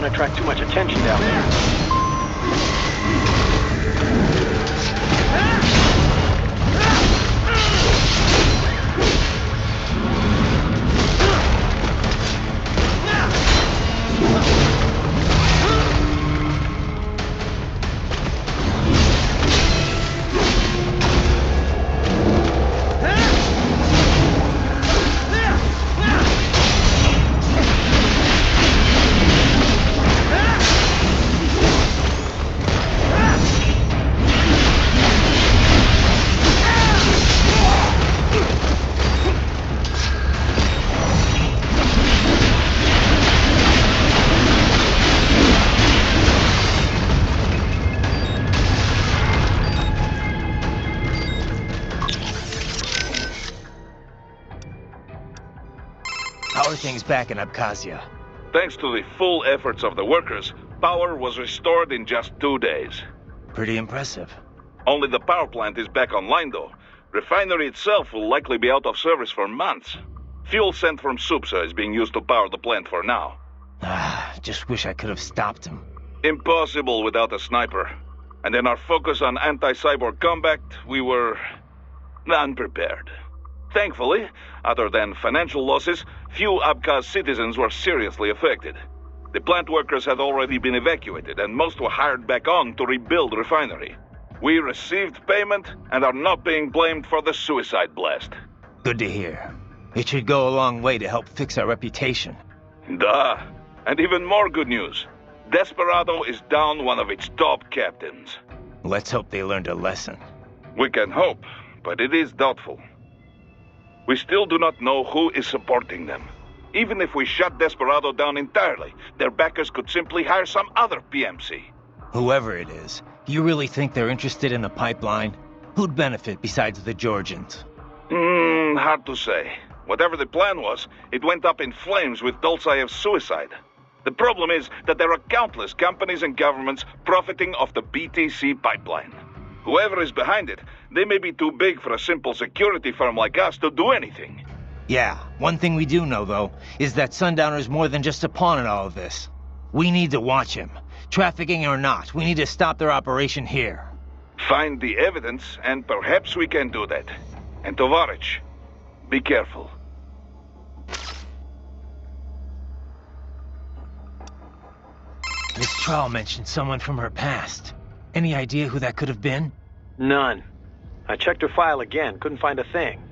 to attract too much attention down there. How are things back in Abkhazia? Thanks to the full efforts of the workers, power was restored in just 2 days. Pretty impressive. Only the power plant is back online though. Refinery itself will likely be out of service for months. Fuel sent from Supsa is being used to power the plant for now. Just wish I could have stopped him. Impossible without a sniper. And in our focus on anti-cyborg combat, we were unprepared. Thankfully, other than financial losses, few Abkhaz citizens were seriously affected. The plant workers had already been evacuated, and most were hired back on to rebuild refinery. We received payment and are not being blamed for the suicide blast. Good to hear. It should go a long way to help fix our reputation. Duh. And even more good news. Desperado is down one of its top captains. Let's hope they learned a lesson. We can hope, but it is doubtful. We still do not know who is supporting them. Even if we shut Desperado down entirely, their backers could simply hire some other PMC. Whoever it is, you really think they're interested in the pipeline? Who'd benefit besides the Georgians? Hard to say. Whatever the plan was, it went up in flames with Dolzaev's suicide. The problem is that there are countless companies and governments profiting off the BTC pipeline. Whoever is behind it, they may be too big for a simple security firm like us to do anything. Yeah, one thing we do know, though, is that Sundowner's more than just a pawn in all of this. We need to watch him. Trafficking or not, we need to stop their operation here. Find the evidence, and perhaps we can do that. And Tovarich, be careful. Miss Trall mentioned someone from her past. Any idea who that could have been? None. I checked her file again, couldn't find a thing.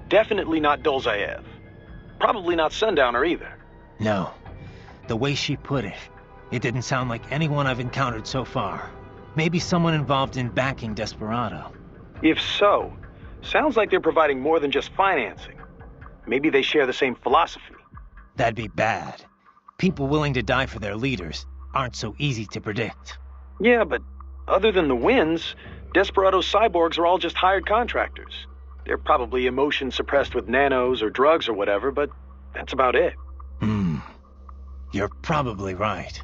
Definitely not Dolzaev. Probably not Sundowner either. No. The way she put it, it didn't sound like anyone I've encountered so far. Maybe someone involved in backing Desperado. If so, sounds like they're providing more than just financing. Maybe they share the same philosophy. That'd be bad. People willing to die for their leaders aren't so easy to predict. Yeah, but other than the wins, Desperado's cyborgs are all just hired contractors. They're probably emotion suppressed with nanos or drugs or whatever, but that's about it. You're probably right.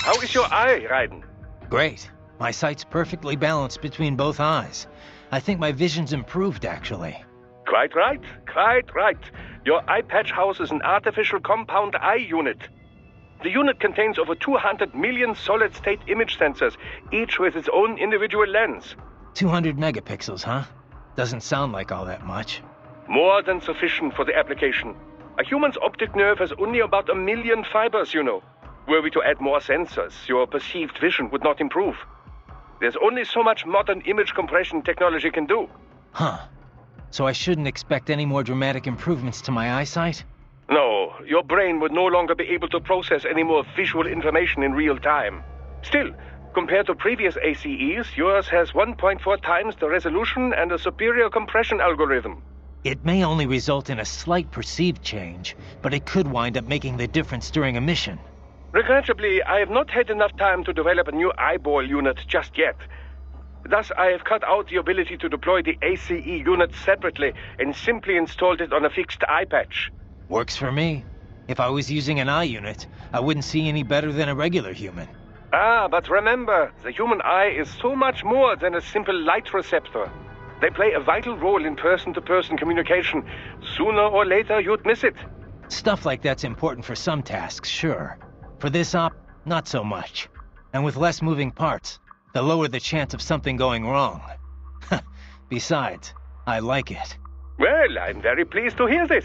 How is your eye, Raiden? Great. My sight's perfectly balanced between both eyes. I think my vision's improved, actually. Quite right, quite right. Your eye patch houses an artificial compound eye unit. The unit contains over 200 million solid-state image sensors, each with its own individual lens. 200 megapixels, huh? Doesn't sound like all that much. More than sufficient for the application. A human's optic nerve has only about 1 million fibers, you know. Were we to add more sensors, your perceived vision would not improve. There's only so much modern image compression technology can do. Huh. So I shouldn't expect any more dramatic improvements to my eyesight? No, your brain would no longer be able to process any more visual information in real time. Still, compared to previous ACEs, yours has 1.4 times the resolution and a superior compression algorithm. It may only result in a slight perceived change, but it could wind up making the difference during a mission. Regrettably, I have not had enough time to develop a new eyeball unit just yet. Thus, I have cut out the ability to deploy the ACE unit separately and simply installed it on a fixed eye patch. Works for me. If I was using an eye unit, I wouldn't see any better than a regular human. Ah, but remember, the human eye is so much more than a simple light receptor. They play a vital role in person-to-person communication. Sooner or later, you'd miss it. Stuff like that's important for some tasks, sure. For this op, not so much. And with less moving parts, the lower the chance of something going wrong. Besides, I like it. Well, I'm very pleased to hear this.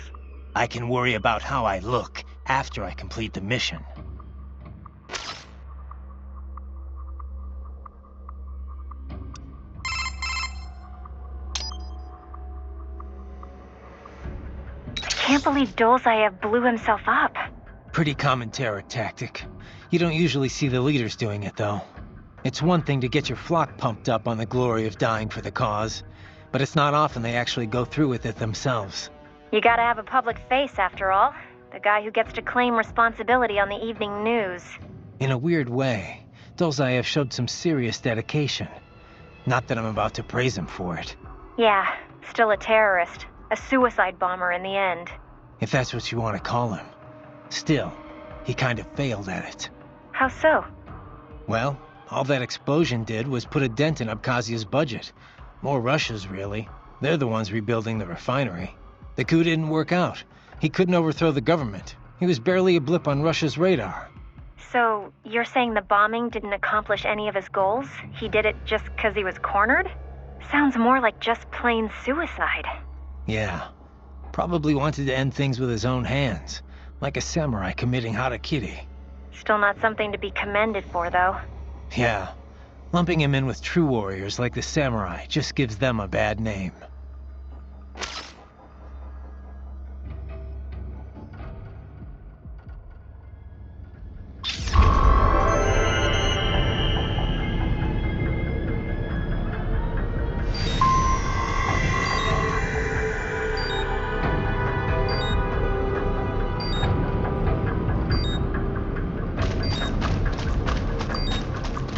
I can worry about how I look after I complete the mission. I can't believe Dolzaev blew himself up. Pretty common terror tactic. You don't usually see the leaders doing it, though. It's one thing to get your flock pumped up on the glory of dying for the cause, but it's not often they actually go through with it themselves. You gotta have a public face, after all. The guy who gets to claim responsibility on the evening news. In a weird way, Dolzaev showed some serious dedication. Not that I'm about to praise him for it. Yeah, still a terrorist. A suicide bomber in the end. If that's what you want to call him. Still, he kind of failed at it. How so? Well, all that explosion did was put a dent in Abkhazia's budget. More Russia's, really. They're the ones rebuilding the refinery. The coup didn't work out. He couldn't overthrow the government. He was barely a blip on Russia's radar. So, you're saying the bombing didn't accomplish any of his goals? He did it just because he was cornered? Sounds more like just plain suicide. Yeah. Probably wanted to end things with his own hands. Like a samurai committing harakiri. Still not something to be commended for, though. Yeah. Lumping him in with true warriors like the samurai just gives them a bad name.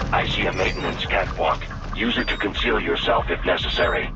I see a maintenance catwalk. Use it to conceal yourself if necessary.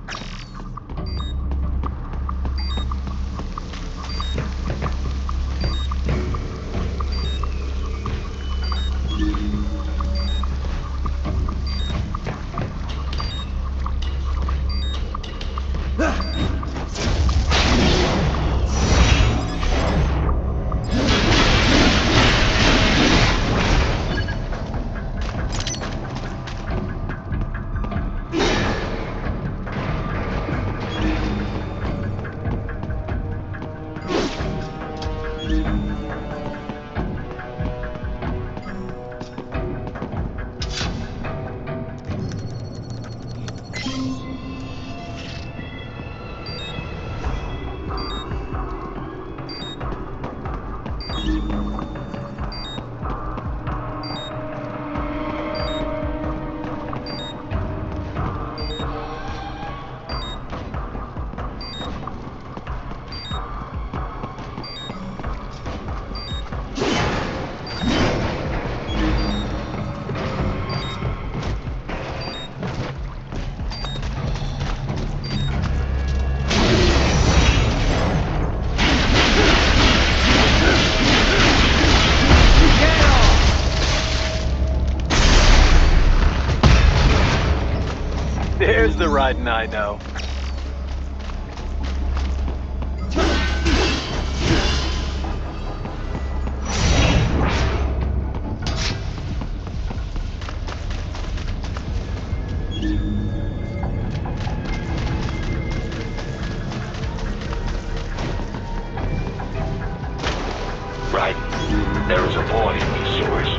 There's the riding I know. Right. There is a void in these sewers.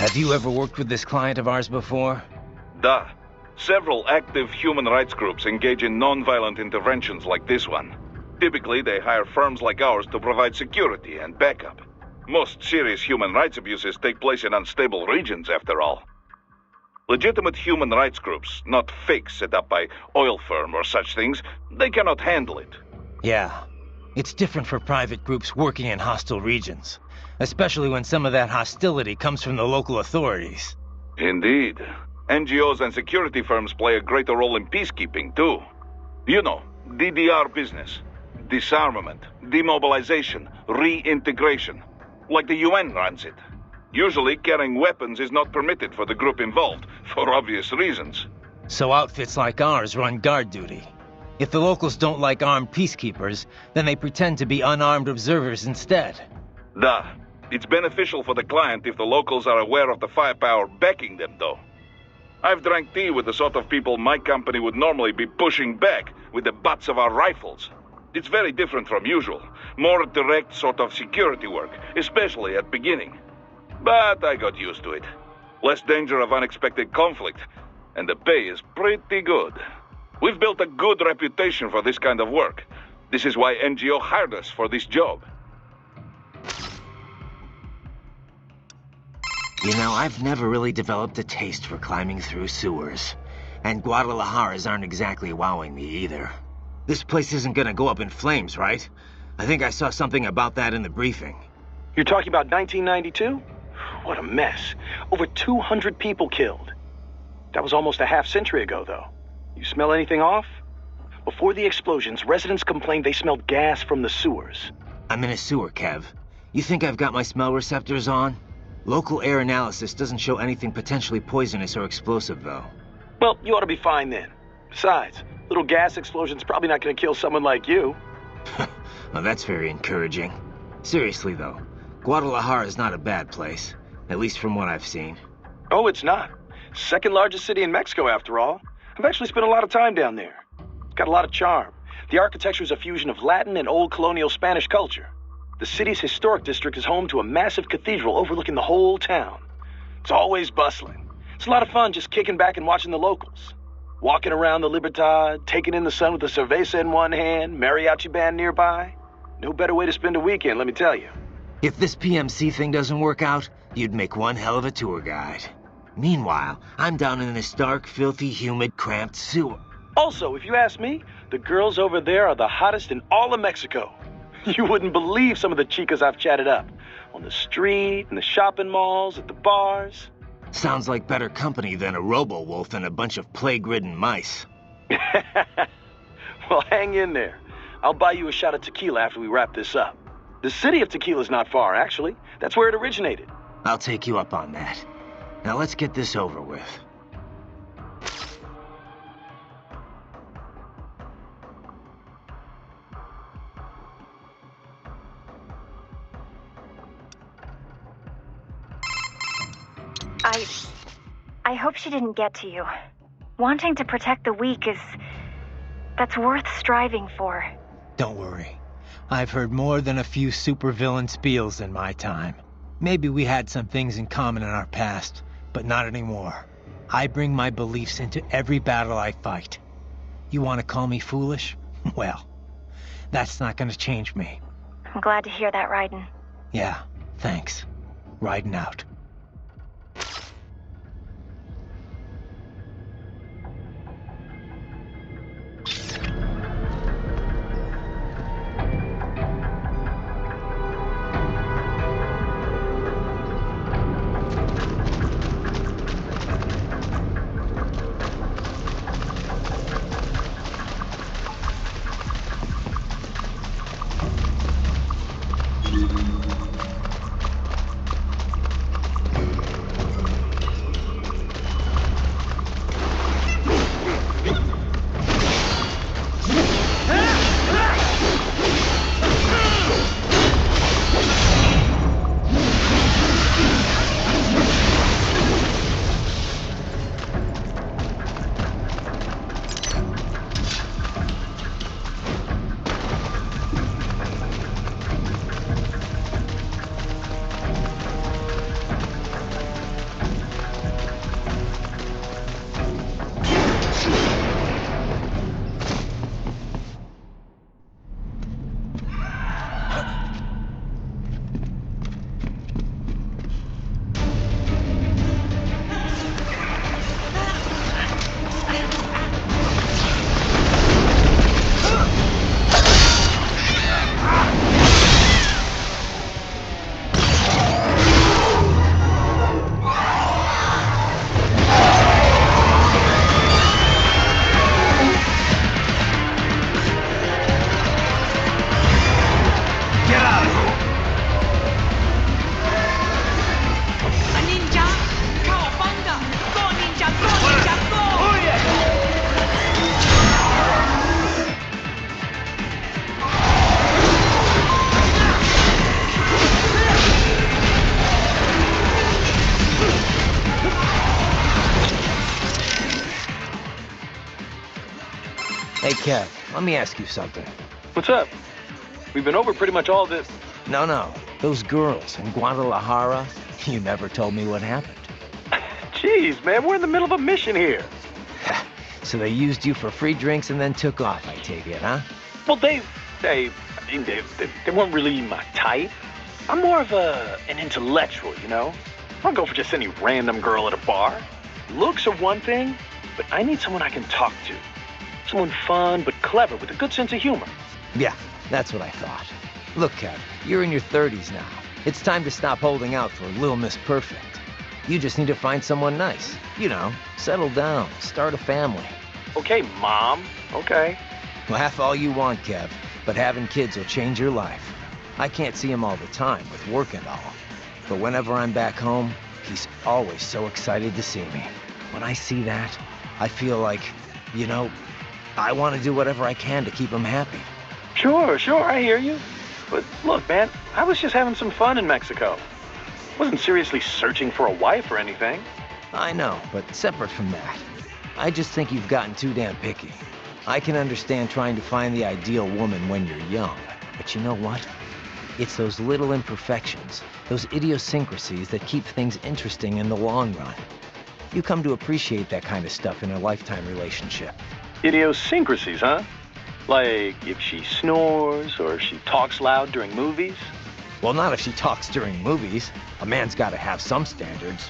Have you ever worked with this client of ours before? Duh. Several active human rights groups engage in non-violent interventions like this one. Typically, they hire firms like ours to provide security and backup. Most serious human rights abuses take place in unstable regions, after all. Legitimate human rights groups, not fakes set up by oil firm or such things, they cannot handle it. Yeah. It's different for private groups working in hostile regions, especially when some of that hostility comes from the local authorities. Indeed. NGOs and security firms play a greater role in peacekeeping, too. You know, DDR business. Disarmament, demobilization, reintegration. Like the UN runs it. Usually, carrying weapons is not permitted for the group involved, for obvious reasons. So outfits like ours run guard duty. If the locals don't like armed peacekeepers, then they pretend to be unarmed observers instead. Duh. It's beneficial for the client if the locals are aware of the firepower backing them, though. I've drank tea with the sort of people my company would normally be pushing back with the butts of our rifles. It's very different from usual. More direct sort of security work, especially at beginning. But I got used to it. Less danger of unexpected conflict, and the pay is pretty good. We've built a good reputation for this kind of work. This is why NGO hired us for this job. You know, I've never really developed a taste for climbing through sewers. And Guadalajaras aren't exactly wowing me either. This place isn't gonna go up in flames, right? I think I saw something about that in the briefing. You're talking about 1992? What a mess. Over 200 people killed. That was almost a half-century ago, though. You smell anything off? Before the explosions, residents complained they smelled gas from the sewers. I'm in a sewer, Kev. You think I've got my smell receptors on? Local air analysis doesn't show anything potentially poisonous or explosive, though. Well, you ought to be fine then. Besides, little gas explosion's probably not going to kill someone like you. Well, that's very encouraging. Seriously, though, Guadalajara is not a bad place. At least from what I've seen. Oh, it's not. Second largest city in Mexico, after all. I've actually spent a lot of time down there. It's got a lot of charm. The architecture is a fusion of Latin and old colonial Spanish culture. The city's historic district is home to a massive cathedral overlooking the whole town. It's always bustling. It's a lot of fun just kicking back and watching the locals. Walking around the Libertad, taking in the sun with a cerveza in one hand, mariachi band nearby. No better way to spend a weekend, let me tell you. If this PMC thing doesn't work out, you'd make one hell of a tour guide. Meanwhile, I'm down in this dark, filthy, humid, cramped sewer. Also, if you ask me, the girls over there are the hottest in all of Mexico. You wouldn't believe some of the chicas I've chatted up. On the street, in the shopping malls, at the bars. Sounds like better company than a robo-wolf and a bunch of plague-ridden mice. Well, hang in there. I'll buy you a shot of tequila after we wrap this up. The city of Tequila's not far, actually. That's where it originated. I'll take you up on that. Now let's get this over with. I hope she didn't get to you. Wanting to protect the weak that's worth striving for. Don't worry. I've heard more than a few supervillain spiels in my time. Maybe we had some things in common in our past, but not anymore. I bring my beliefs into every battle I fight. You want to call me foolish? Well, that's not going to change me. I'm glad to hear that, Raiden. Yeah, thanks. Riding out. Hey, Kev, let me ask you something. What's up? We've been over pretty much all this. No. Those girls in Guadalajara, you never told me what happened. Jeez, man, we're in the middle of a mission here. So they used you for free drinks and then took off, I take it, huh? Well, they weren't really my type. I'm more of an intellectual, you know? I don't go for just any random girl at a bar. Looks are one thing, but I need someone I can talk to. Someone fun but clever with a good sense of humor. Yeah, that's what I thought. Look, Kev, you're in your 30s now. It's time to stop holding out for Lil Miss Perfect. You just need to find someone nice. You know, settle down, start a family. Okay, Mom. Okay. Laugh all you want, Kev, but having kids will change your life. I can't see him all the time with work and all. But whenever I'm back home, he's always so excited to see me. When I see that, I feel like, you know, I want to do whatever I can to keep him happy. Sure, I hear you. But look, man, I was just having some fun in Mexico. Wasn't seriously searching for a wife or anything. I know, but separate from that, I just think you've gotten too damn picky. I can understand trying to find the ideal woman when you're young, but you know what? It's those little imperfections, those idiosyncrasies that keep things interesting in the long run. You come to appreciate that kind of stuff in a lifetime relationship. Idiosyncrasies, huh? Like if she snores or she talks loud during movies? Well, not if she talks during movies. A man's got to have some standards.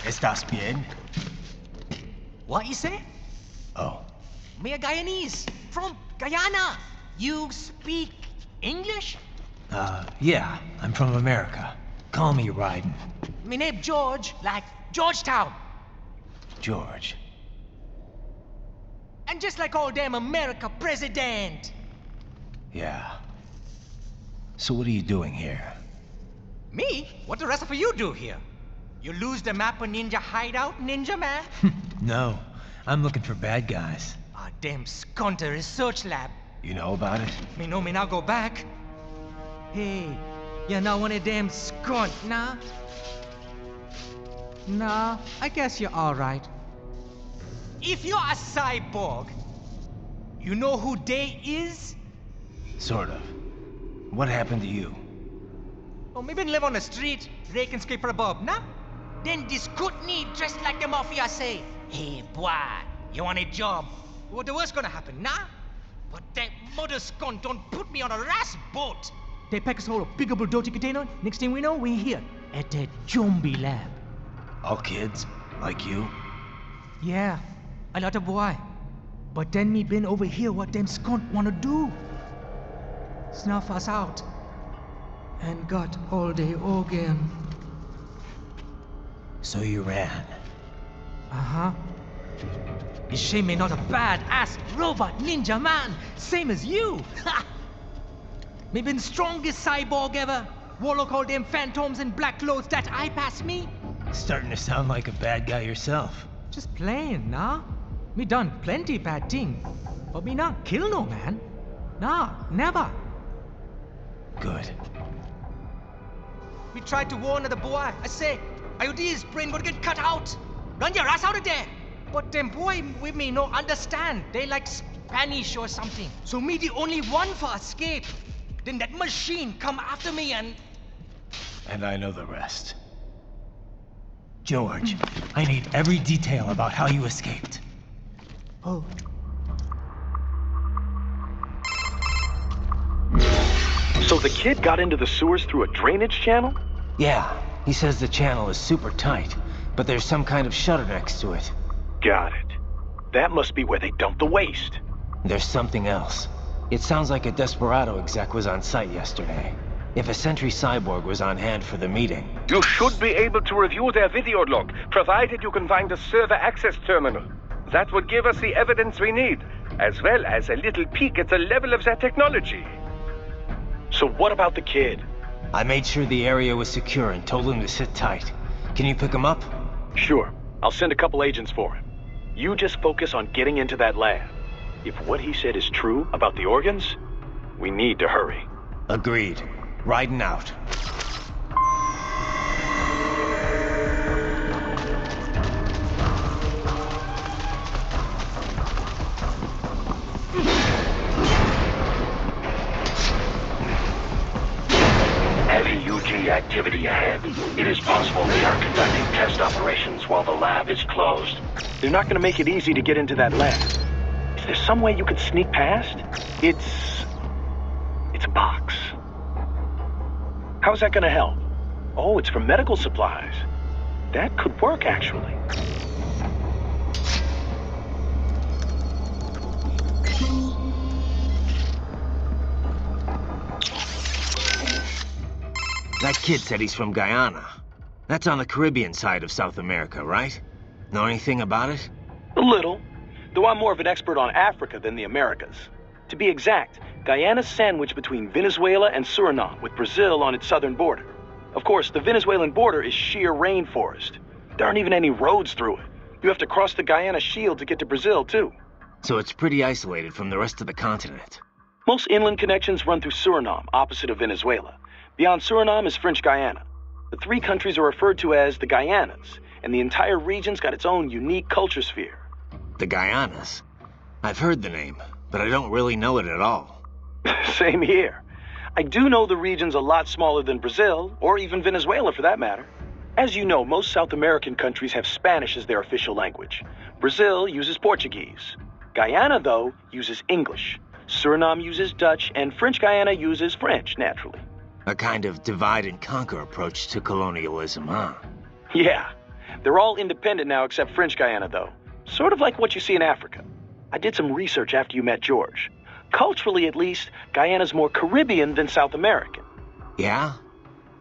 ¿Estás bien? What you say? Oh. Me a Guyanese from Guyana. You speak English? Yeah, I'm from America. Call me Ryden. Me name George, like Georgetown. George. And just like all damn America president. Yeah. So what are you doing here? Me? What the rest of you do here? You lose the map of Ninja hideout, Ninja man? No, I'm looking for bad guys. Ah, damn Skunter research lab. You know about it? Me know me now go back. Hey, you're not one of them skunt, nah? Nah, I guess you're alright. If you're a cyborg, you know who they is? Sort of. What happened to you? Oh, me been live on the street, rake and scrape for a bob, nah? Then this Kootenai dressed like the mafia say, "Hey boy, you want a job?" What the worst gonna happen, nah? But that mother scum don't put me on a ras boat. They pack us all a pickable dirty container. Next thing we know, we're here at that zombie lab. All kids? Like you? Yeah, a lot of boy. But then me been over here what them skunt wanna do. Snuff us out. And got all the organ. So you ran. Uh-huh. Is she me not a bad-ass robot ninja man, same as you? Ha! Me been strongest cyborg ever. Warlock all them phantoms in black clothes that eye pass me. Starting to sound like a bad guy yourself. Just plain, nah? Me done plenty bad thing. But me not kill no man. Nah, never. Good. Me tried to warn the boy. I say, IOD's brain gonna get cut out. Run your ass out of there. But them boy with me no understand. They like Spanish or something. So me the only one for escape. Then that machine come after me and... And I know the rest. George, I need every detail about how you escaped. Oh. So the kid got into the sewers through a drainage channel? Yeah, he says the channel is super tight, but there's some kind of shutter next to it. Got it. That must be where they dumped the waste. There's something else. It sounds like a Desperado exec was on site yesterday. If a Sentry Cyborg was on hand for the meeting... You should be able to review their video log, provided you can find a server access terminal. That would give us the evidence we need, as well as a little peek at the level of their technology. So what about the kid? I made sure the area was secure and told him to sit tight. Can you pick him up? Sure. I'll send a couple agents for him. You just focus on getting into that lab. If what he said is true about the organs, we need to hurry. Agreed. Riding out. Heavy UG activity ahead. It is possible they are conducting test operations while the lab is closed. They're not gonna make it easy to get into that lab. Is there some way you could sneak past? It's a box. How's that gonna help? Oh, it's for medical supplies. That could work, actually. That kid said he's from Guyana. That's on the Caribbean side of South America, right? Know anything about it? A little. Though I'm more of an expert on Africa than the Americas. To be exact, Guyana's sandwiched between Venezuela and Suriname, with Brazil on its southern border. Of course, the Venezuelan border is sheer rainforest. There aren't even any roads through it. You have to cross the Guyana Shield to get to Brazil, too. So it's pretty isolated from the rest of the continent. Most inland connections run through Suriname, opposite of Venezuela. Beyond Suriname is French Guyana. The three countries are referred to as the Guyanas, and the entire region's got its own unique culture sphere. The Guyanas? I've heard the name, but I don't really know it at all. Same here. I do know the region's a lot smaller than Brazil, or even Venezuela for that matter. As you know, most South American countries have Spanish as their official language. Brazil uses Portuguese. Guyana, though, uses English. Suriname uses Dutch, and French Guyana uses French, naturally. A kind of divide-and-conquer approach to colonialism, huh? Yeah. They're all independent now except French Guyana, though. Sort of like what you see in Africa. I did some research after you met George. Culturally, at least, Guyana's more Caribbean than South American. Yeah?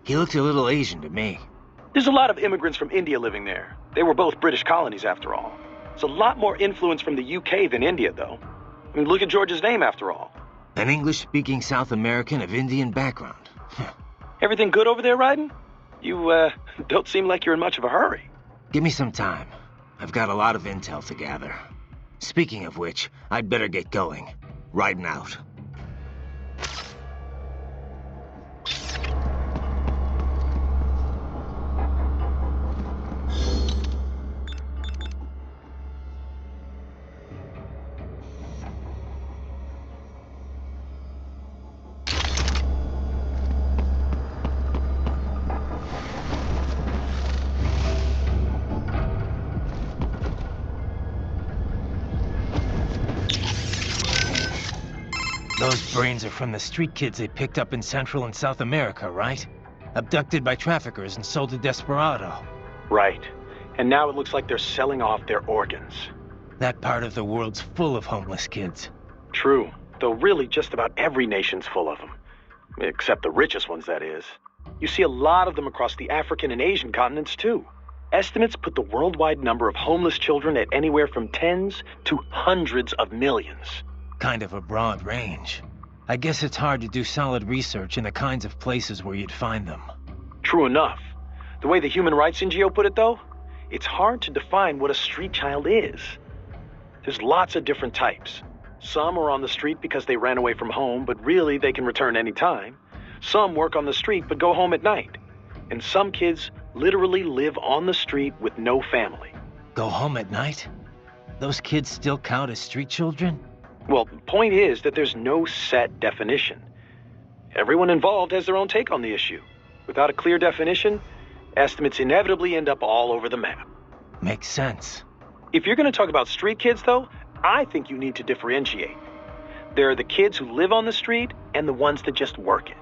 He looked a little Asian to me. There's a lot of immigrants from India living there. They were both British colonies, after all. There's a lot more influence from the UK than India, though. I mean, look at George's name, after all. An English-speaking South American of Indian background. Everything good over there, Raiden? You, don't seem like you're in much of a hurry. Give me some time. I've got a lot of intel to gather. Speaking of which, I'd better get going. Riding out. Those brains are from the street kids they picked up in Central and South America, right? Abducted by traffickers and sold to Desperado. Right. And now it looks like they're selling off their organs. That part of the world's full of homeless kids. True. Though really just about every nation's full of them. Except the richest ones, that is. You see a lot of them across the African and Asian continents, too. Estimates put the worldwide number of homeless children at anywhere from tens to hundreds of millions. Kind of a broad range. I guess it's hard to do solid research in the kinds of places where you'd find them. True enough. The way the Human Rights NGO put it, though, it's hard to define what a street child is. There's lots of different types. Some are on the street because they ran away from home, but really they can return any time. Some work on the street but go home at night. And some kids literally live on the street with no family. Go home at night? Those kids still count as street children? Well, the point is that there's no set definition. Everyone involved has their own take on the issue. Without a clear definition, estimates inevitably end up all over the map. Makes sense. If you're going to talk about street kids, though, I think you need to differentiate. There are the kids who live on the street and the ones that just work it.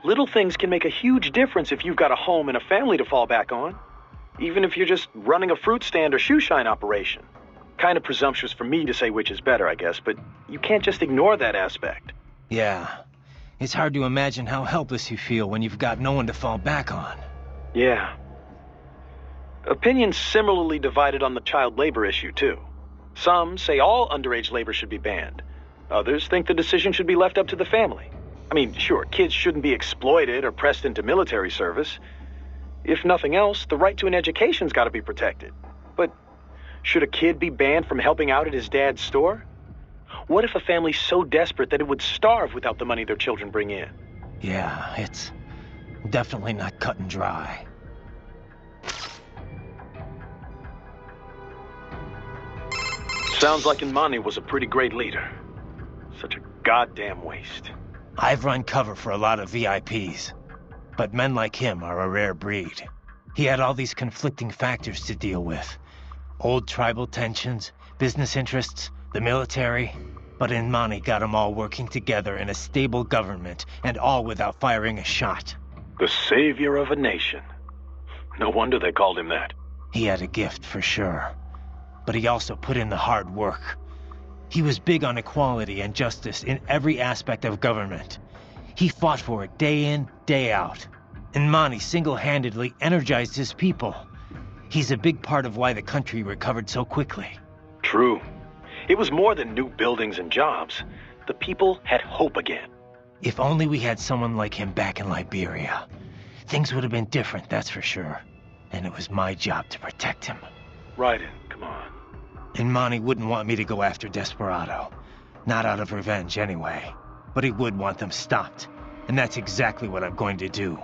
Little things can make a huge difference if you've got a home and a family to fall back on. Even if you're just running a fruit stand or shoe shine operation. Kind of presumptuous for me to say which is better, I guess, but you can't just ignore that aspect. Yeah. It's hard to imagine how helpless you feel when you've got no one to fall back on. Yeah. Opinions similarly divided on the child labor issue, too. Some say all underage labor should be banned. Others think the decision should be left up to the family. I mean, sure, kids shouldn't be exploited or pressed into military service. If nothing else, the right to an education's got to be protected. But should a kid be banned from helping out at his dad's store? What if a family's so desperate that it would starve without the money their children bring in? Yeah, it's definitely not cut and dry. Sounds like Imani was a pretty great leader. Such a goddamn waste. I've run cover for a lot of VIPs, but men like him are a rare breed. He had all these conflicting factors to deal with. Old tribal tensions, business interests, the military. But Imani got them all working together in a stable government, and all without firing a shot. The savior of a nation. No wonder they called him that. He had a gift, for sure. But he also put in the hard work. He was big on equality and justice in every aspect of government. He fought for it day in, day out. Imani single-handedly energized his people. He's a big part of why the country recovered so quickly. True. It was more than new buildings and jobs. The people had hope again. If only we had someone like him back in Liberia. Things would have been different, that's for sure. And it was my job to protect him. Raiden, come on. Imani wouldn't want me to go after Desperado. Not out of revenge, anyway. But he would want them stopped. And that's exactly what I'm going to do.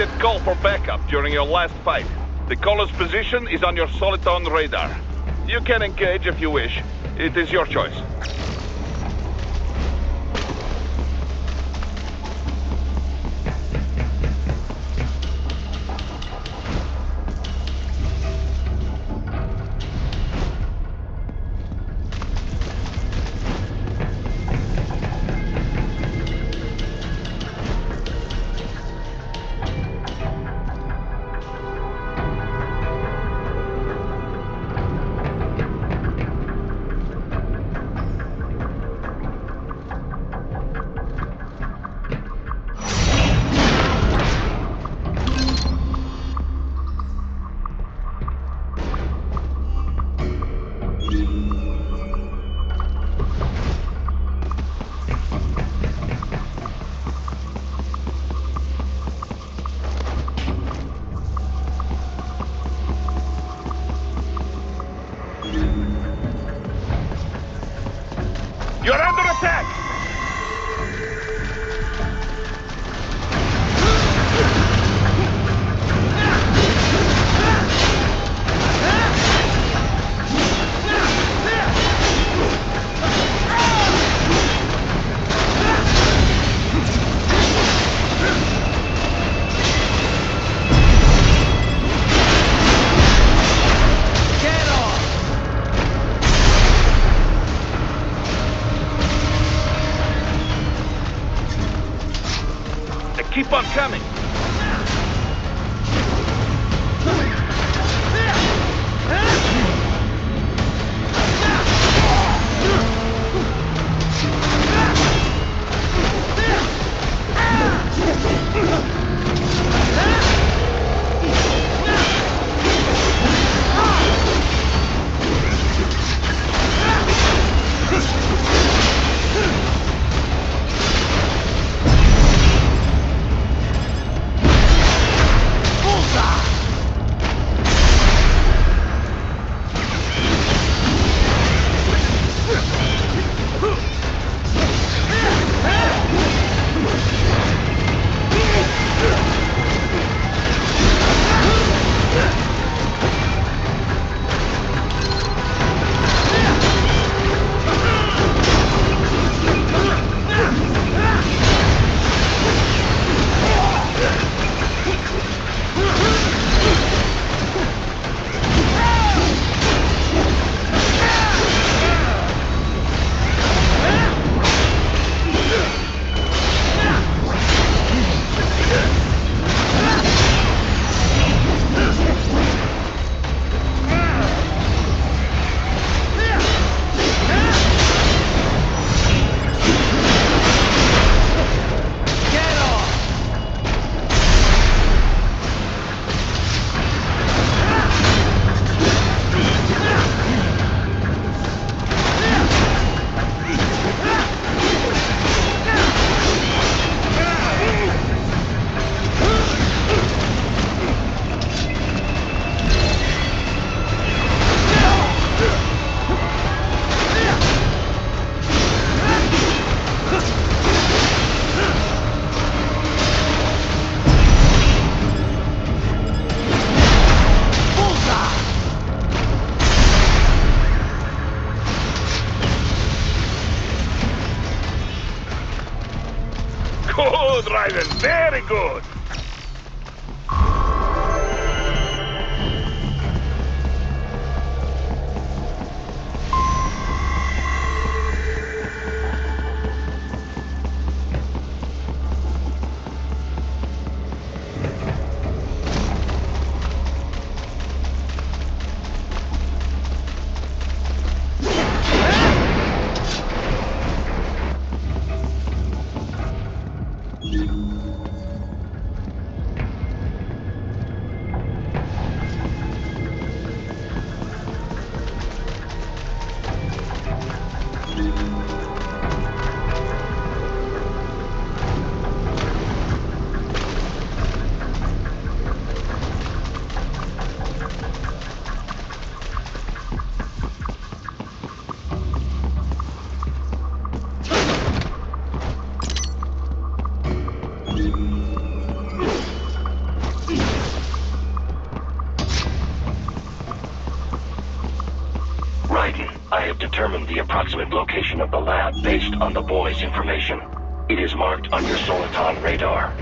disconnected call for backup during your last fight. The caller's position is on your Soliton radar. You can engage if you wish. It is your choice. You're under attack! Keep on coming! Good, Raiden, very good! have determined the approximate location of the lab based on the boy's information. It is marked on your Soliton radar.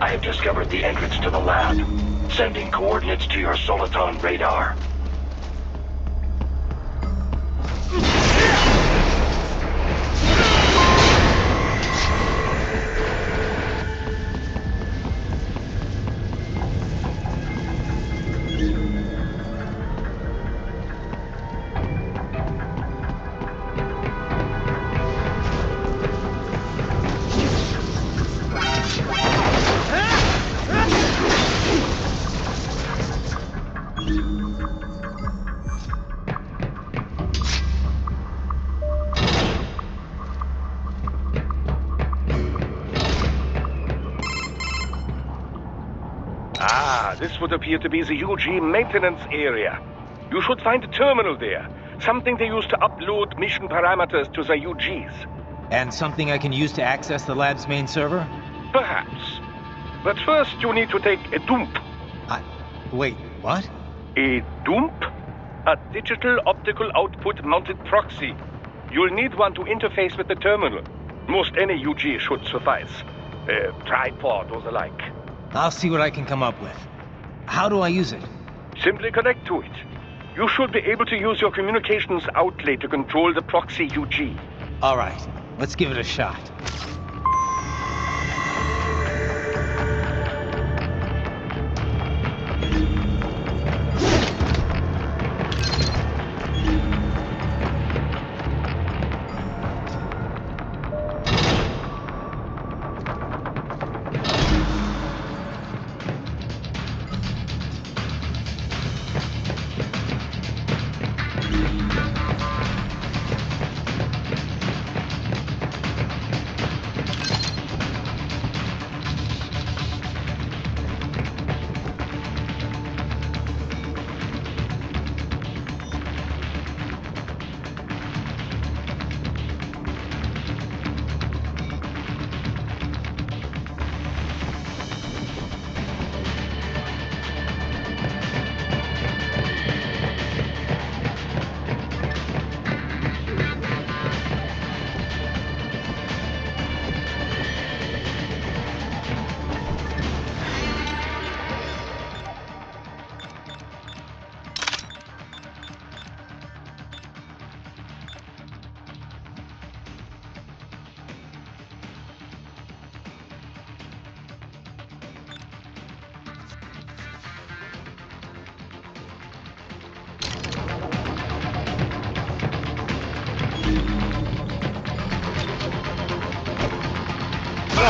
I have discovered the entrance to the lab. Sending coordinates to your Soliton radar. This would appear to be the UG maintenance area. You should find a terminal there. Something they use to upload mission parameters to the UGs. And something I can use to access the lab's main server? Perhaps. But first you need to take a dump. Wait, what? A dump? A digital optical output mounted proxy. You'll need one to interface with the terminal. Most any UG should suffice. A tripod or the like. I'll see what I can come up with. How do I use it? Simply connect to it. You should be able to use your communications outlet to control the proxy UG. All right, let's give it a shot.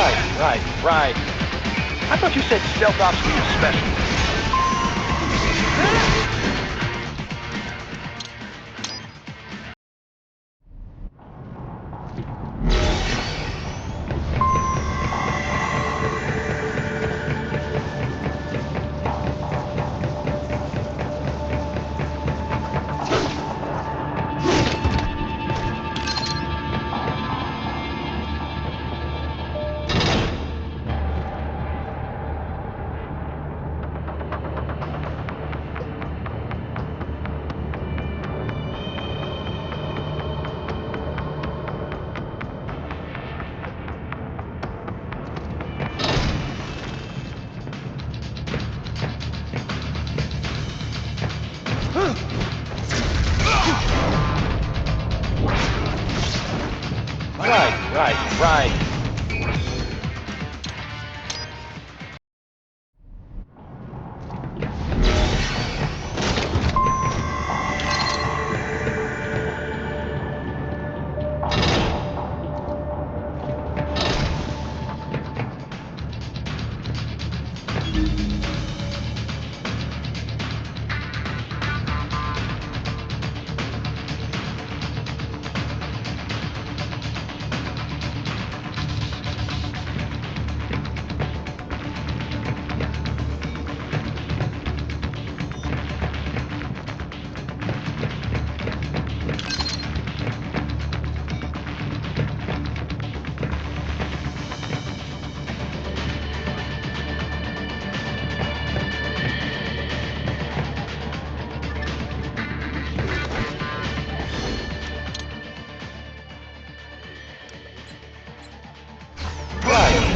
Right. I thought you said stealth ops were your specialty.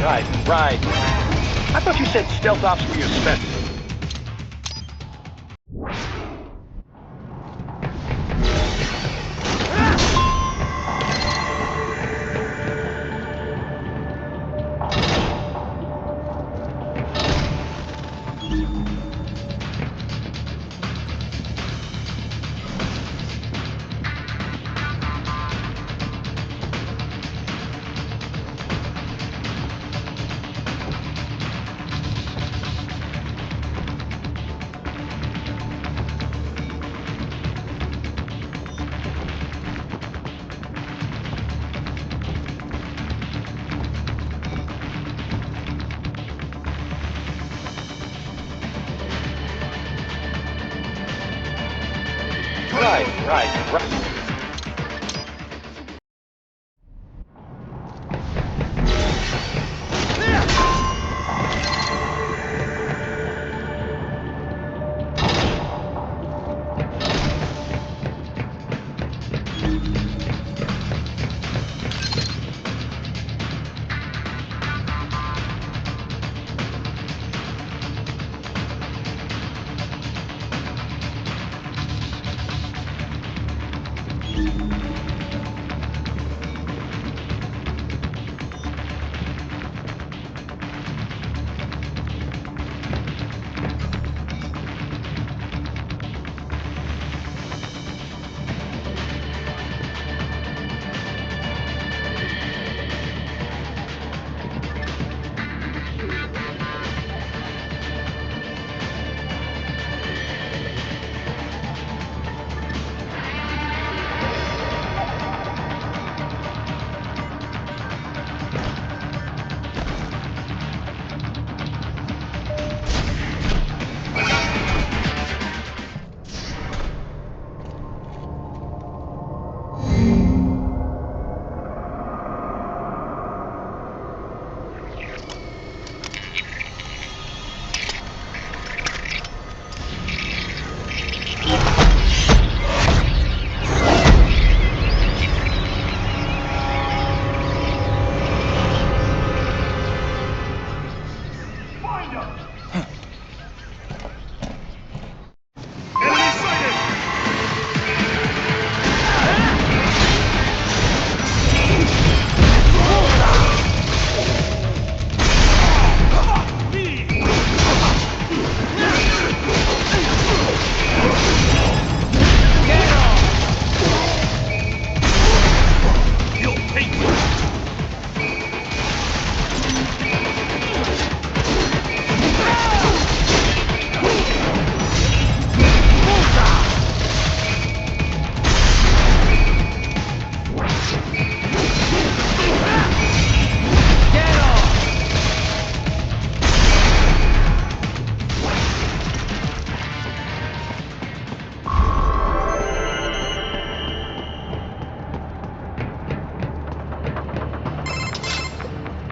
Right. Right. I thought you said stealth ops were your specialty. Right.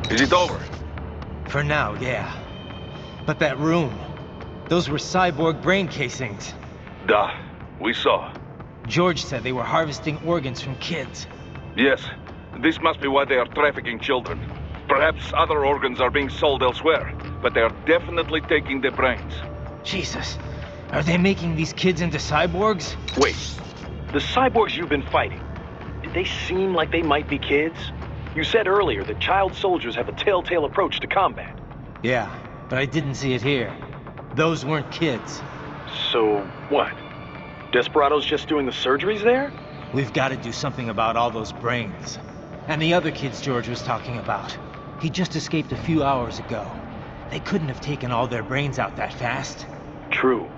Is it over? For now, yeah. But that room, those were cyborg brain casings. Duh. We saw. George said they were harvesting organs from kids. Yes. This must be why they are trafficking children. Perhaps other organs are being sold elsewhere, but they are definitely taking the brains. Jesus. Are they making these kids into cyborgs? Wait, the cyborgs you've been fighting, did they seem like they might be kids? You said earlier that child soldiers have a telltale approach to combat. Yeah, but I didn't see it here. Those weren't kids. So, what? Desperado's just doing the surgeries there? We've got to do something about all those brains. And the other kids George was talking about. He just escaped a few hours ago. They couldn't have taken all their brains out that fast. True.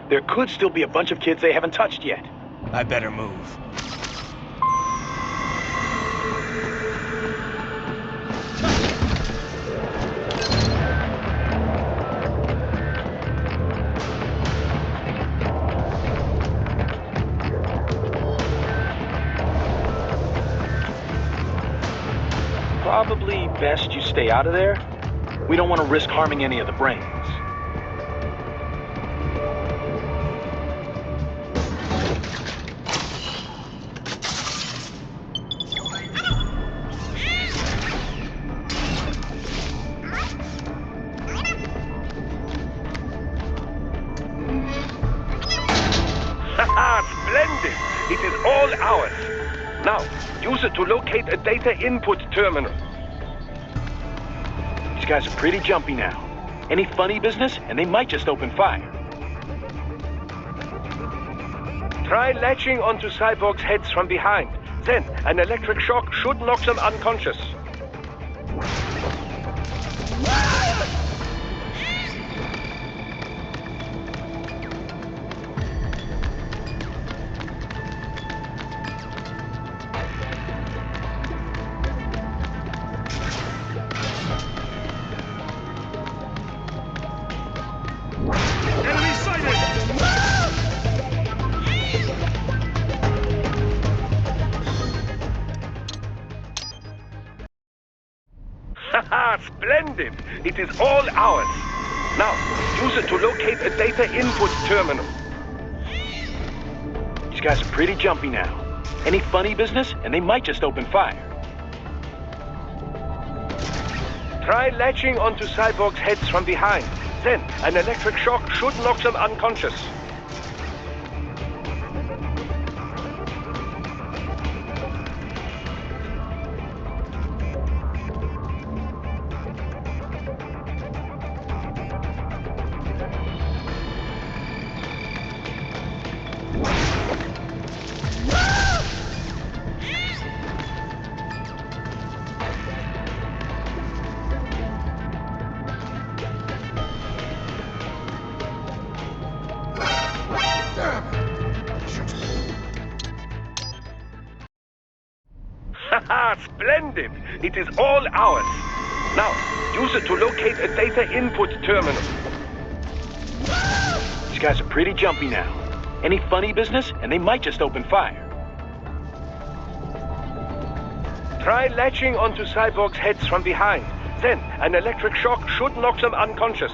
There could still be a bunch of kids they haven't touched yet. I better move. Probably best you stay out of there. We don't want to risk harming any of the brains. Splendid! It is all ours. Now, use it to locate a data input terminal. These guys are pretty jumpy now. Any funny business, and they might just open fire. Try latching onto cyborgs' heads from behind. Then, an electric shock should knock them unconscious. Splendid! It is all ours. Now, use it to locate a data input terminal. These guys are pretty jumpy now. Any funny business, and they might just open fire. Try latching onto cyborgs' heads from behind. Then, an electric shock should knock them unconscious. Splendid! It is all ours. Now, use it to locate a data input terminal. These guys are pretty jumpy now. Any funny business, and they might just open fire. Try latching onto cyborgs' heads from behind. Then, an electric shock should knock them unconscious.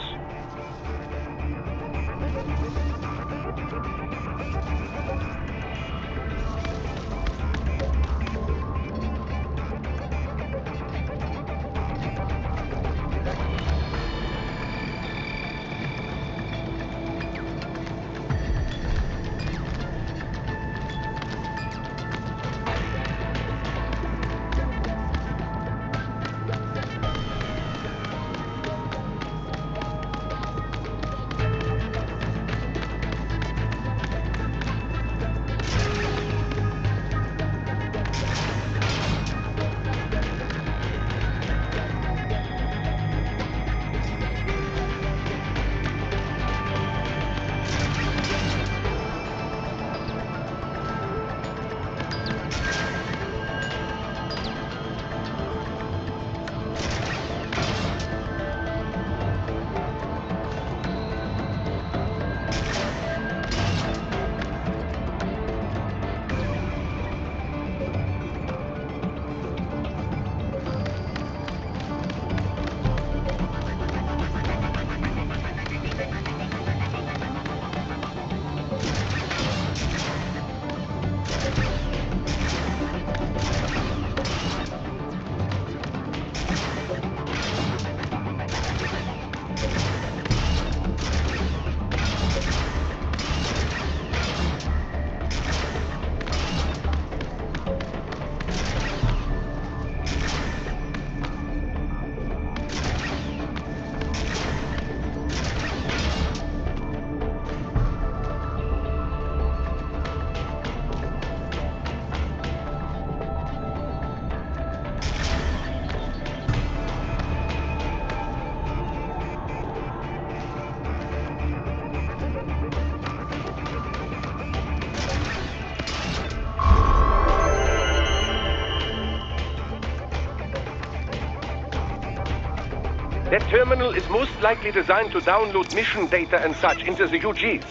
That terminal is most likely designed to download mission data and such into the UGs.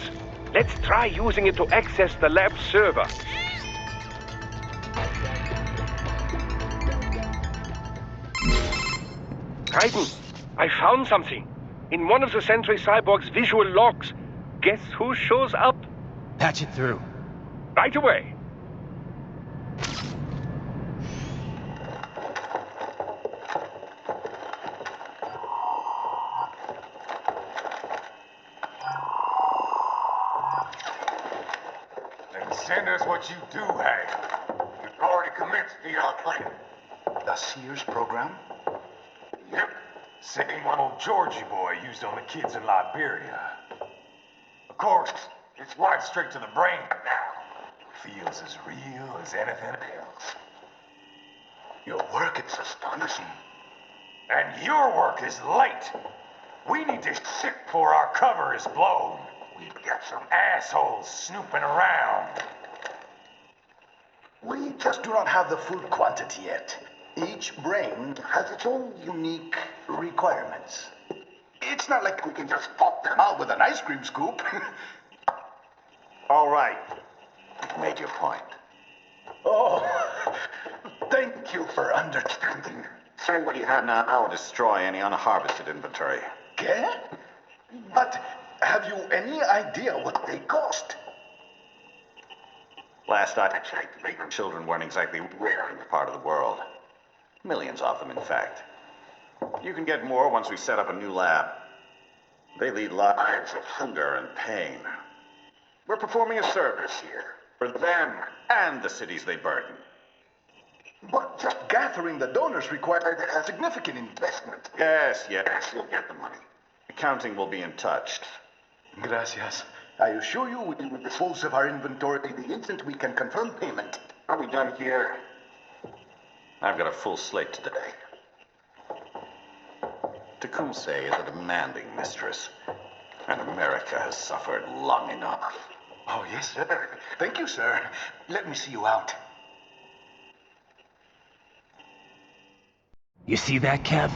Let's try using it to access the lab server. Titan, I found something. In one of the Sentry Cyborg's visual logs. Guess who shows up? Patch it through. Right away. Then send us what you do have. We've already commenced the outplanning. The Sears program? Yep. Same one old Georgie boy used on the kids in Liberia. Of course, it's right straight to the brain now. Feels as real as anything else. Your work is astonishing. And your work is late. We need to ship before our cover is blown. We've got some assholes snooping around. We just do not have the full quantity yet. Each brain has its own unique requirements. It's not like we can just pop them out with an ice cream scoop. All right. You've made your point. Oh, thank you for understanding. Send what you have now. I'll destroy any unharvested inventory. Okay? But have you any idea what they cost? Last I checked, the children weren't exactly rare in this part of the world. Millions of them, in fact. You can get more once we set up a new lab. They lead lives of hunger and pain. We're performing a service here for them and the cities they burden. But just gathering the donors required a significant investment. Yes, you'll get the money. Accounting will be in touch. Gracias. I assure you we will dispose of our inventory the instant we can confirm payment. Are we done here? I've got a full slate today. Tecumseh is a demanding mistress, and America has suffered long enough. Oh, yes, sir. Thank you, sir. Let me see you out. You see that, Kev?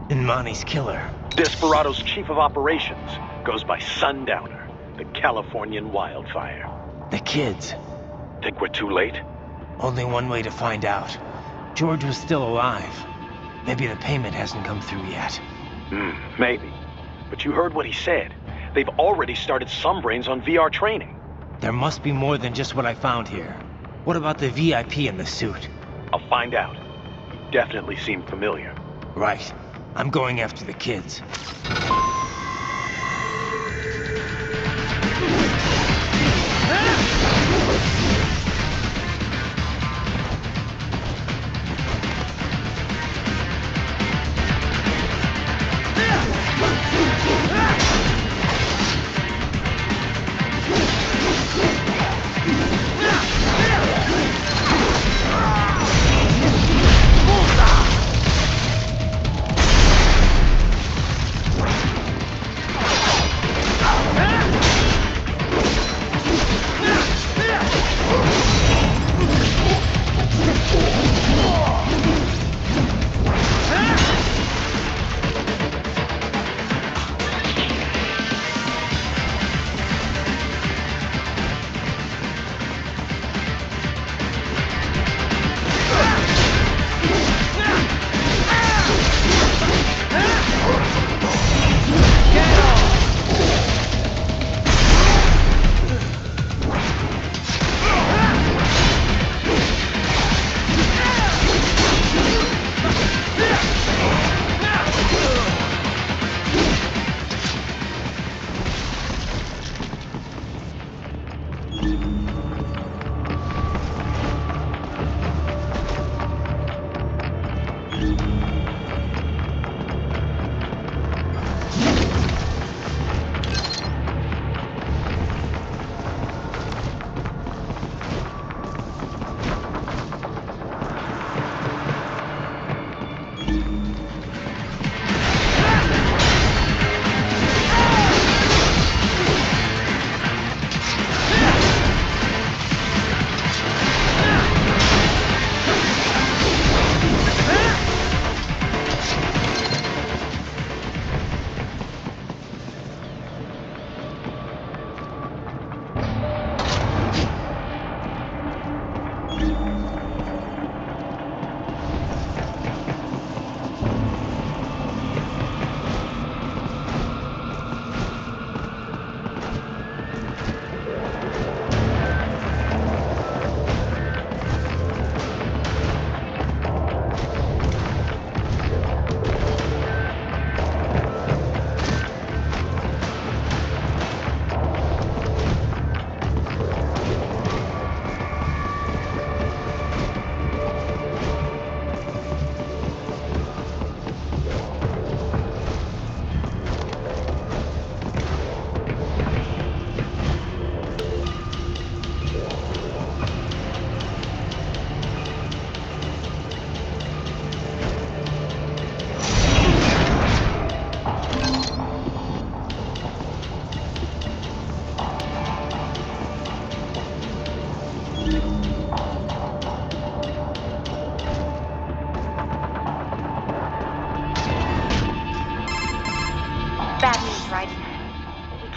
Imani's killer. Desperado's chief of operations goes by Sundowner, the Californian wildfire. The kids. Think we're too late? Only one way to find out. George was still alive. Maybe the payment hasn't come through yet. Maybe. But you heard what he said. They've already started some brains on VR training. There must be more than just what I found here. What about the VIP in the suit? I'll find out. You definitely seem familiar. Right. I'm going after the kids.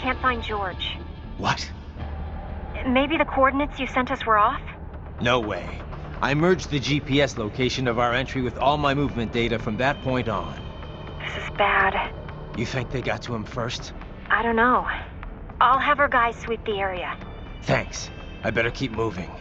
can't find George. What? Maybe the coordinates you sent us were off? No way. I merged the GPS location of our entry with all my movement data from that point on. This is bad. You think they got to him first? I don't know. I'll have our guys sweep the area. Thanks. I better keep moving.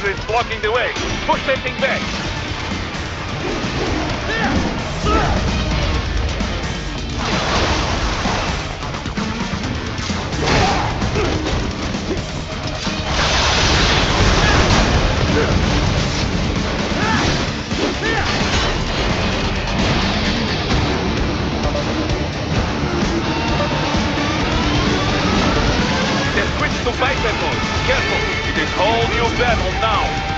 Is blocking the way. Push that thing back. They switched to biped mode. Careful. It is whole new battle now.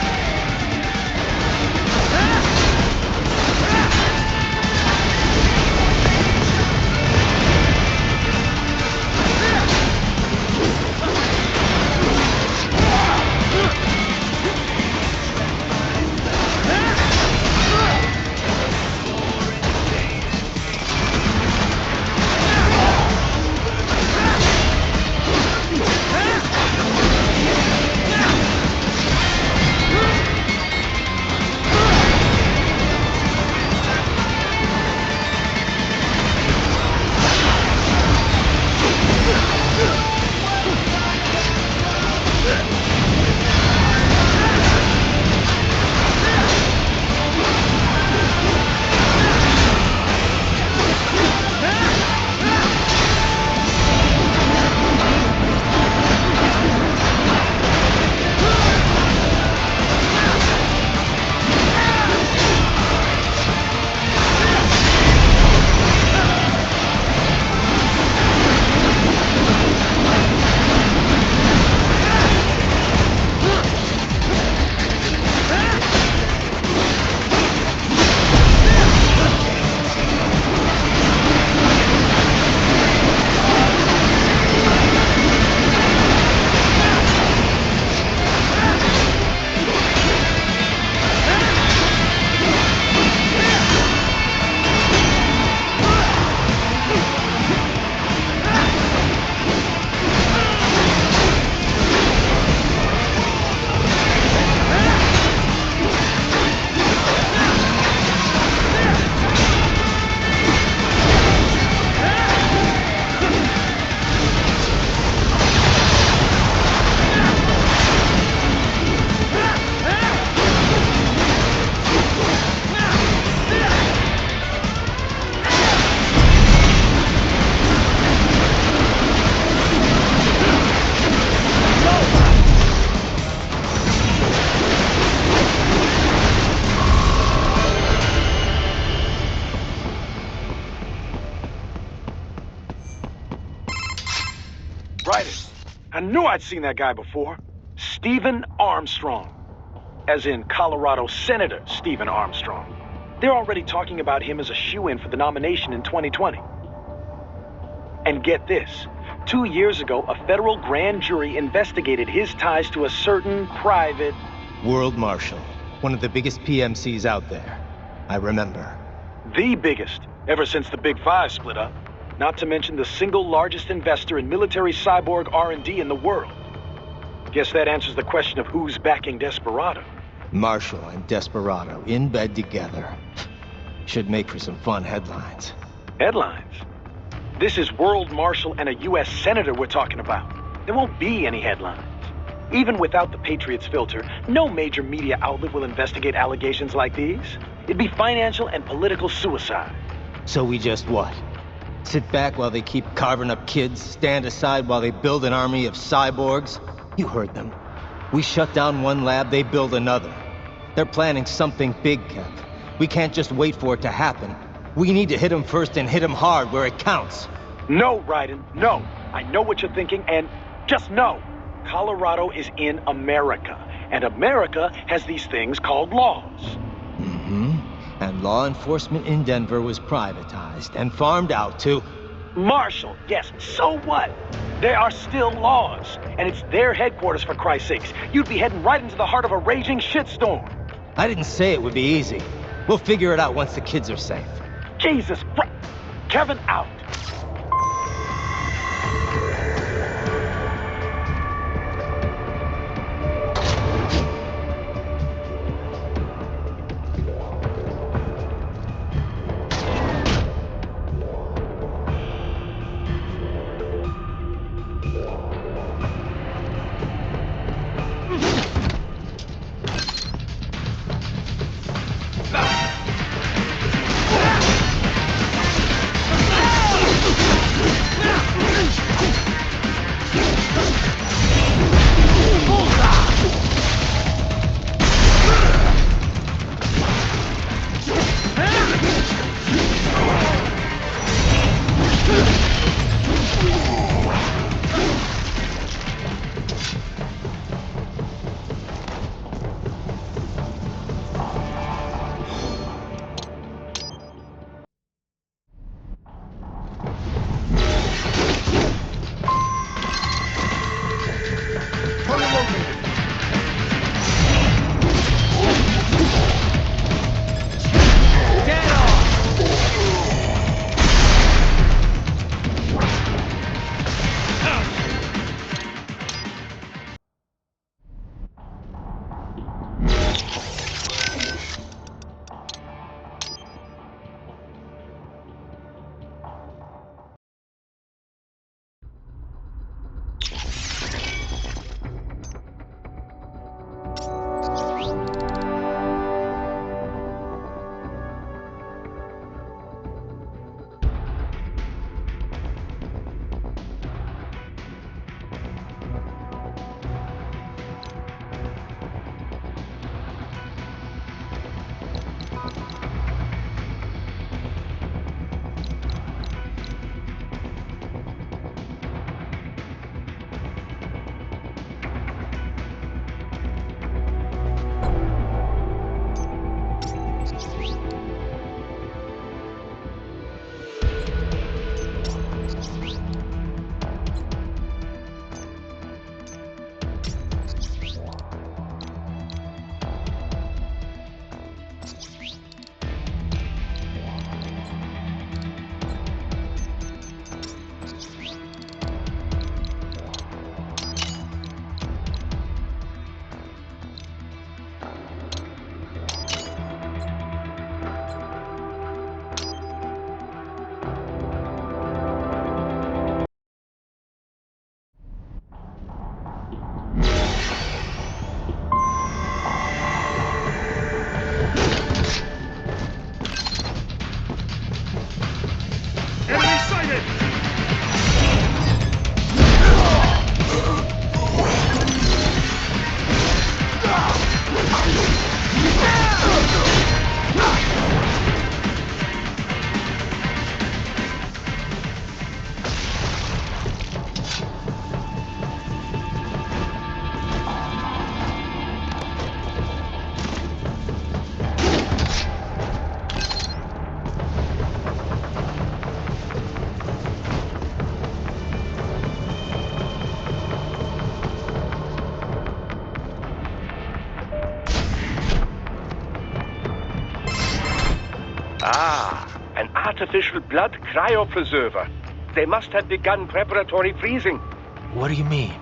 Right. I knew I'd seen that guy before. Stephen Armstrong. As in Colorado Senator Stephen Armstrong. They're already talking about him as a shoo-in for the nomination in 2020. And get this. 2 years ago, a federal grand jury investigated his ties to a certain private... World Marshal. One of the biggest PMCs out there. I remember. The biggest, ever since the Big Five split up. Not to mention the single largest investor in military cyborg R&D in the world. Guess that answers the question of who's backing Desperado. Marshall and Desperado in bed together. Should make for some fun headlines. Headlines? This is World Marshal and a U.S. Senator we're talking about. There won't be any headlines. Even without the Patriots filter, no major media outlet will investigate allegations like these. It'd be financial and political suicide. So we just what? Sit back while they keep carving up kids, stand aside while they build an army of cyborgs? You heard them. We shut down one lab, they build another. They're planning something big, Kev. We can't just wait for it to happen. We need to hit them first and hit them hard where it counts. No, Raiden, no. I know what you're thinking, and just know. Colorado is in America, and America has these things called laws. Mm-hmm. And law enforcement in Denver was privatized and farmed out to... Marshall, yes, so what? There are still laws, and it's their headquarters, for Christ's sakes. You'd be heading right into the heart of a raging shitstorm. I didn't say it would be easy. We'll figure it out once the kids are safe. Jesus Christ. Kevin out. An artificial blood cryopreserver. They must have begun preparatory freezing. What do you mean?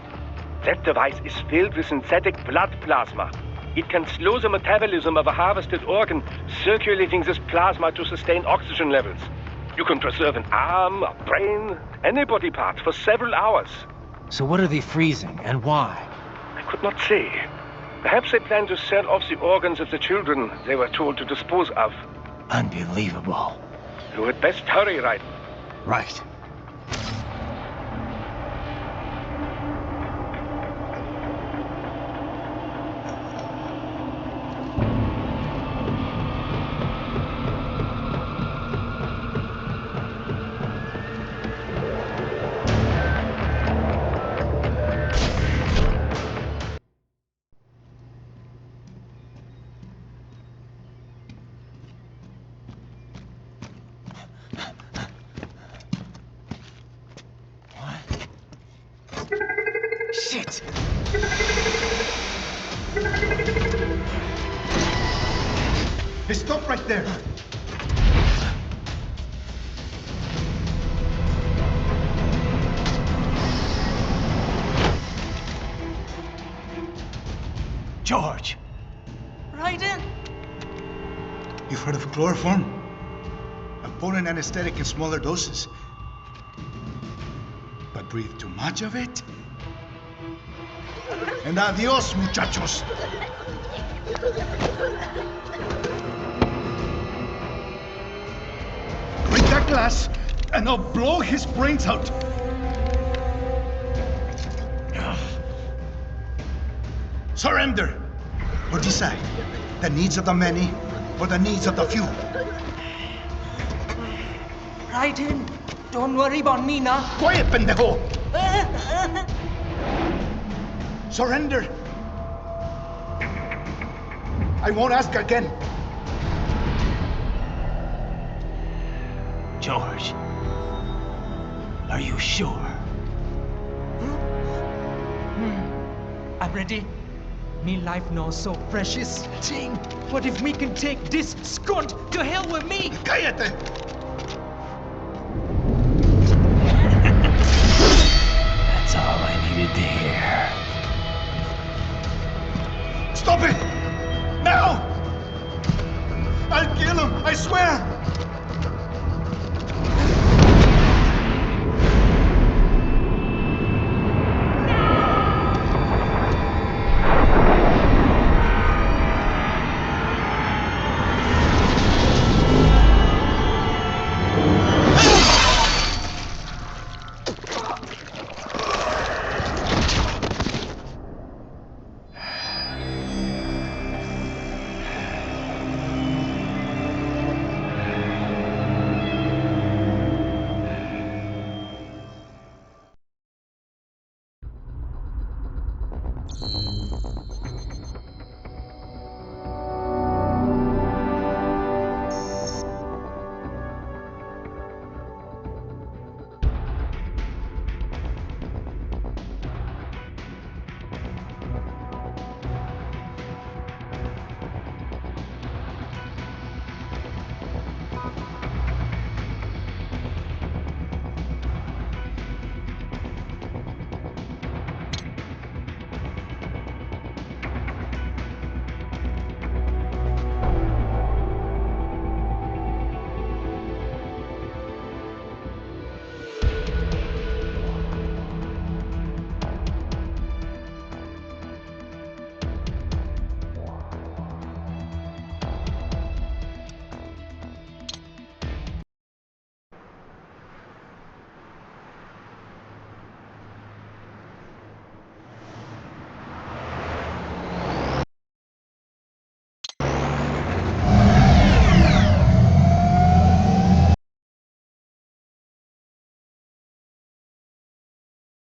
That device is filled with synthetic blood plasma. It can slow the metabolism of a harvested organ, circulating this plasma to sustain oxygen levels. You can preserve an arm, a brain, any body part for several hours. So what are they freezing, and why? I could not say. Perhaps they plan to sell off the organs of the children they were told to dispose of. Unbelievable. You had best hurry, Raiden. Right. Shit! Hey, stop right there! George! Raiden! You've heard of chloroform? A potent anesthetic in smaller doses. But breathe too much of it? And adios, muchachos! Break that glass, and I'll blow his brains out! Surrender! Or decide, the needs of the many, or the needs of the few. Raiden, don't worry about me now. Quiet, pendejo! Surrender! I won't ask again. George, are you sure? I'm ready. Me life now so precious thing. What if me can take this skunt to hell with me? Cállate! That's all I needed to hear. Stop it! Now! I'll kill him, I swear!